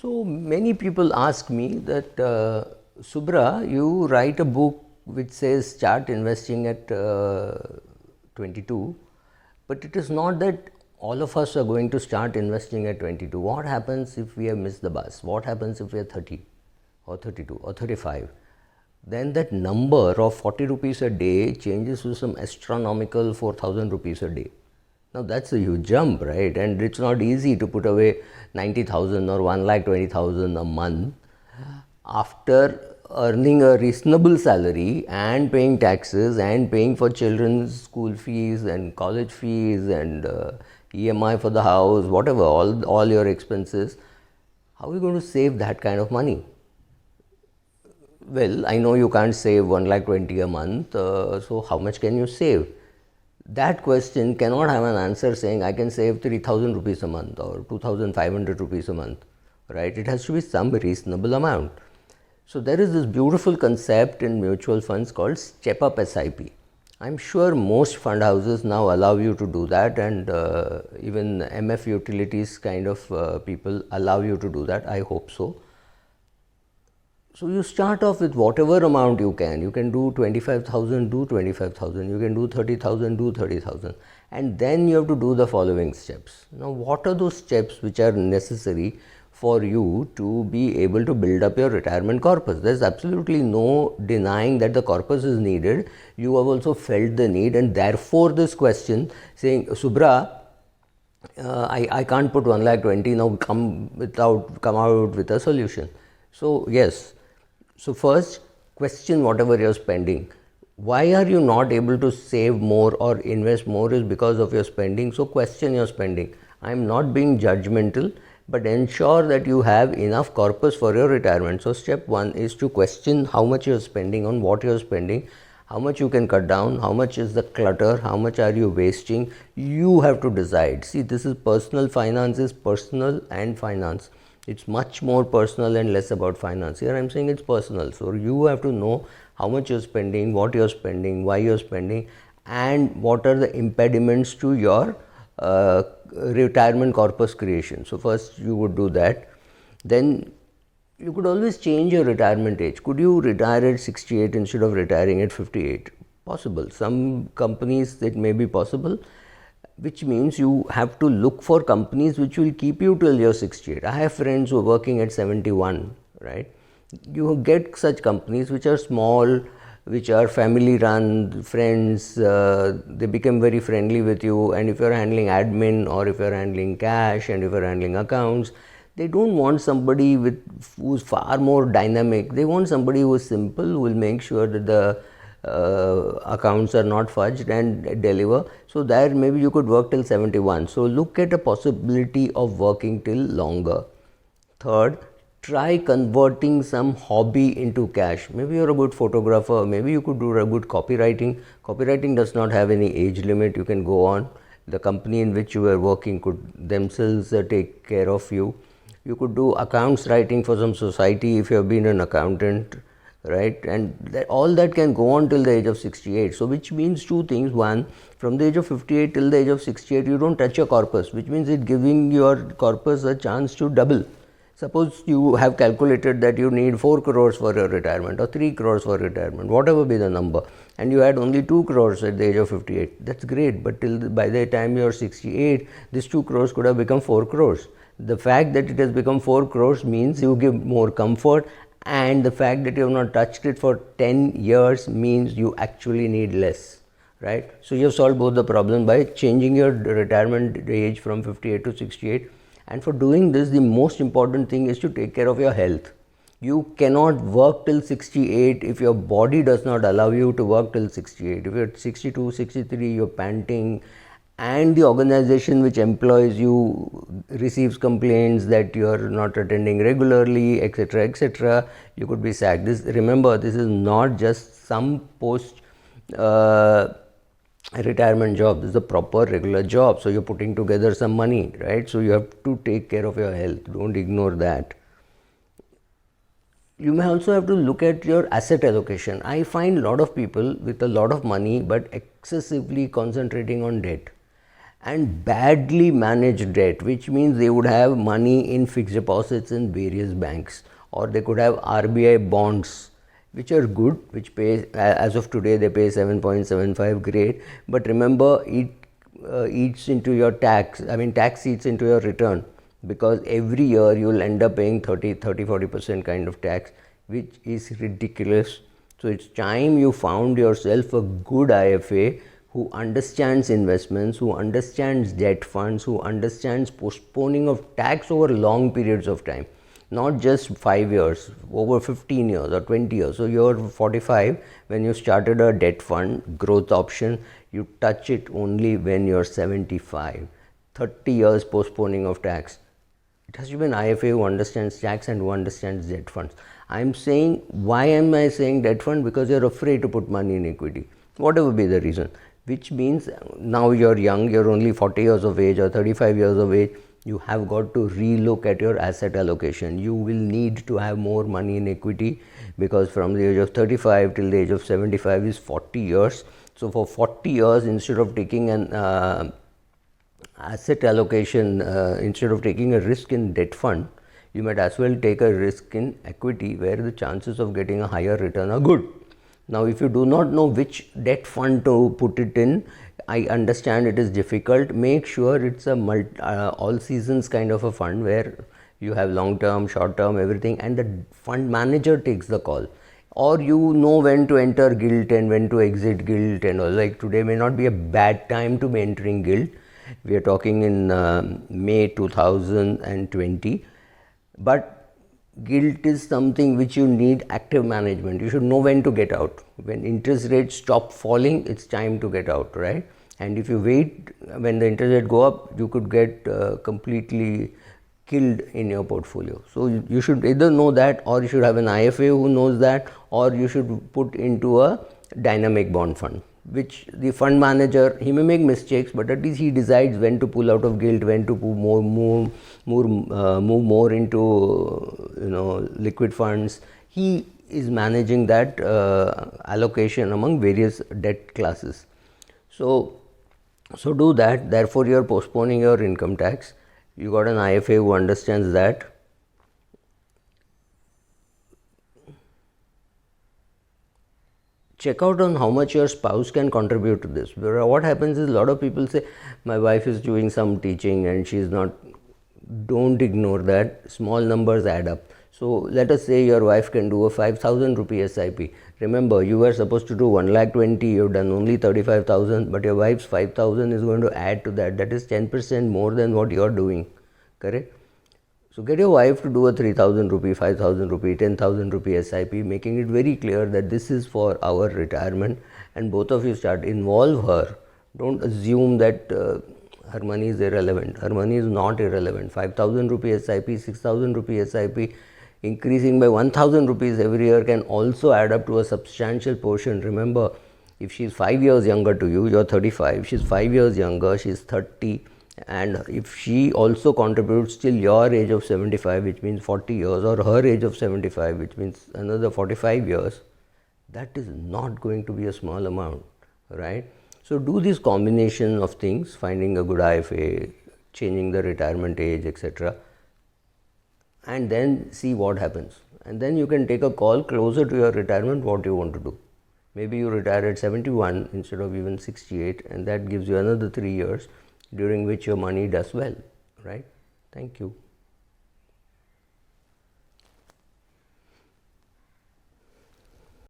So many people ask me that, Subra, you write a book which says start investing at 22, but it is not that all of us are going to start investing at 22. What happens if we have missed the bus? What happens if we are 30 or 32 or 35? Then that number of 40 rupees a day changes to some astronomical 4,000 rupees a day. Now that's a huge jump, right? And it's not easy to put away 90,000 or 1,20,000 a month after earning a reasonable salary and paying taxes and paying for children's school fees and college fees and EMI for the house, whatever, all your expenses. How are you going to save that kind of money? Well, I know you can't save 1,20,000 a month, so how much can you save? That question cannot have an answer saying I can save 3,000 rupees a month or 2,500 rupees a month, right? It has to be some reasonable amount. So there is this beautiful concept in mutual funds called step up SIP. I'm sure most fund houses now allow you to do that, and even MF utilities kind of people allow you to do that. I hope so. So you start off with whatever amount you can. You can do 25,000, do 25,000. You can do 30,000, do 30,000. And then you have to do the following steps. Now, what are those steps which are necessary for you to be able to build up your retirement corpus? There's absolutely no denying that the corpus is needed. You have also felt the need, and therefore this question saying, Subra, I can't put 1,20,000 now, come out with a solution. So yes. So first, question whatever you're spending. Why are you not able to save more or invest more is because of your spending. So question your spending. I'm not being judgmental, but ensure that you have enough corpus for your retirement. So step one is to question how much you're spending, on what you're spending, how much you can cut down, how much is the clutter, how much are you wasting. You have to decide. See, this is personal finance, is personal and finance. It's much more personal and less about finance. Here I'm saying it's personal. So you have to know how much you're spending, what you're spending, why you're spending, and what are the impediments to your retirement corpus creation. So first you would do that. Then you could always change your retirement age. Could you retire at 68 instead of retiring at 58? Possible. Some companies it may be possible, which means you have to look for companies which will keep you till you're 68. I have friends who are working at 71, right? You get such companies which are small, which are family run, friends, they become very friendly with you, and if you're handling admin or if you're handling cash and if you're handling accounts, they don't want somebody who's far more dynamic. They want somebody who is simple, who will make sure that the accounts are not fudged and deliver. So there maybe you could work till 71. So look at a possibility of working till longer. Third, try converting some hobby into cash. Maybe you're a good photographer, maybe you could do a good copywriting. Copywriting does not have any age limit, you can go on. The company in which you are working could themselves take care of you. You could do accounts writing for some society if you have been an accountant, right? And all that can go on till the age of 68. So which means two things. One, from the age of 58 till the age of 68, you don't touch your corpus, which means it's giving your corpus a chance to double. Suppose you have calculated that you need 4 crores for your retirement or 3 crores for retirement, whatever be the number, and you had only 2 crores at the age of 58. That's great, but by the time you're 68, these 2 crores could have become 4 crores. The fact that it has become 4 crores means you give more comfort, and the fact that you have not touched it for 10 years means you actually need less, right? So you have solved both the problems by changing your retirement age from 58 to 68. And for doing this, the most important thing is to take care of your health. You cannot work till 68 if your body does not allow you to work till 68. If you're at 62, 63, you're panting, and the organization which employs you receives complaints that you are not attending regularly, etc., etc., you could be sacked. Remember, this is not just some post retirement job. This is a proper regular job. So you're putting together some money, right? So you have to take care of your health. Don't ignore that. You may also have to look at your asset allocation. I find a lot of people with a lot of money but excessively concentrating on debt. and badly managed debt, which means they would have money in fixed deposits in various banks, or they could have RBI bonds, which are good, which pay, as of today they pay 7.75, great, but remember it eats into your tax, tax eats into your return, because every year you will end up paying 40% kind of tax, which is ridiculous. So it's time you found yourself a good IFA who understands investments, who understands debt funds, who understands postponing of tax over long periods of time, not just 5 years, over 15 years or 20 years. So you're 45, when you started a debt fund growth option, you touch it only when you're 75. 30 years postponing of tax. It has to be an IFA who understands tax and who understands debt funds. I'm saying, why am I saying debt fund? Because you're afraid to put money in equity, whatever be the reason. Which means now you're young, you're only 40 years of age or 35 years of age, you have got to relook at your asset allocation. You will need to have more money in equity, because from the age of 35 till the age of 75 is 40 years. So for 40 years, instead of taking an asset allocation, instead of taking a risk in debt fund, you might as well take a risk in equity, where the chances of getting a higher return are good. Now, if you do not know which debt fund to put it in, I understand it is difficult. Make sure it's a all seasons kind of a fund, where you have long term, short term, everything, and the fund manager takes the call. Or you know when to enter gilt and when to exit gilt and all. Like today may not be a bad time to be entering gilt. We are talking in May 2020, but gilt is something which you need active management. You should know when to get out. When interest rates stop falling, it's time to get out, right? And if you wait, when the interest rate go up, you could get completely killed in your portfolio. So you should either know that, or you should have an IFA who knows that, or you should put into a dynamic bond fund, which the fund manager, he may make mistakes, but at least he decides when to pull out of gilt, when to move more into liquid funds. He is managing that allocation among various debt classes. So do that. Therefore, you are postponing your income tax. You got an IFA who understands that. Check out on how much your spouse can contribute to this. What happens is, a lot of people say, my wife is doing some teaching and she's not. Don't ignore that. Small numbers add up. So let us say your wife can do a 5,000 rupee SIP. Remember, you were supposed to do 1,20,000, you've done only 35,000, but your wife's 5,000 is going to add to that. That is 10% more than what you're doing, correct? So get your wife to do a 3,000 rupee, 5,000 rupee, 10,000 rupee SIP, making it very clear that this is for our retirement, and both of you start, involve her. Don't assume that her money is irrelevant. Her money is not irrelevant. 5,000 rupee SIP, 6,000 rupee SIP, increasing by 1,000 rupees every year can also add up to a substantial portion. Remember, if she is 5 years younger to you, you are 35, she is 5 years younger, she is 30, and if she also contributes till your age of 75, which means 40 years, or her age of 75, which means another 45 years, that is not going to be a small amount, right? So do this combination of things, finding a good IFA, changing the retirement age, etc., and then see what happens. And then you can take a call closer to your retirement what you want to do. Maybe you retire at 71 instead of even 68, and that gives you another 3 years during which your money does well, right? Thank you.